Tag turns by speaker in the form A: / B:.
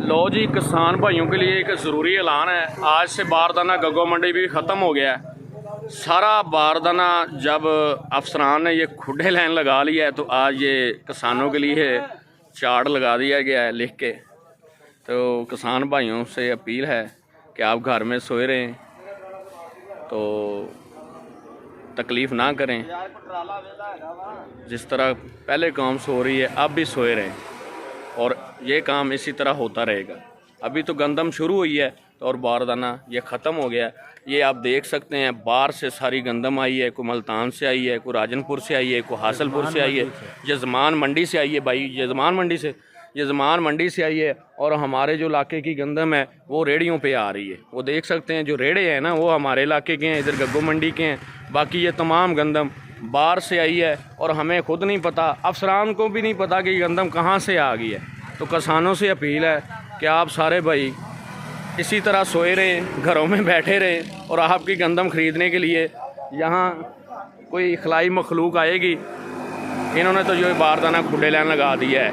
A: लो जी, किसान भाइयों के लिए एक ज़रूरी ऐलान है। आज से बारदाना गगो मंडी भी ख़त्म हो गया है। सारा बारदाना जब अफसरान ने ये खुडे लाइन लगा लिया है तो आज ये किसानों के लिए चार्ट लगा दिया गया है लिख के। तो किसान भाइयों से अपील है कि आप घर में सोए रहें, तो तकलीफ़ ना करें। जिस तरह पहले काम सो रही है अब भी सोए रहें, और ये काम इसी तरह होता रहेगा। अभी तो गंदम शुरू हुई है और बारदाना ये ख़त्म हो गया। ये आप देख सकते हैं, बाहर से सारी गंदम आई है, कोई मल्तान से आई है, कोई राजनपुर से आई है, कोई हासलपुर से आई है, यजमान मंडी से आई है। भाई यजमान मंडी से आई है। और हमारे जो इलाके की गंदम है वो रेड़ियों पे आ रही है। वो देख सकते हैं, जो रेड़े हैं ना वो हमारे इलाके के हैं, इधर गग्गो मंडी के हैं। बाकी ये तमाम गंदम बाहर से आई है और हमें खुद नहीं पता, अफसरान को भी नहीं पता कि गंदम कहाँ से आ गई है। तो किसानों से अपील है कि आप सारे भाई इसी तरह सोए रहें, घरों में बैठे रहें, और आपकी गंदम ख़रीदने के लिए यहाँ कोई खलाई मखलूक आएगी। इन्होंने तो जो बारदाना खुडे लाइन लगा दिया है।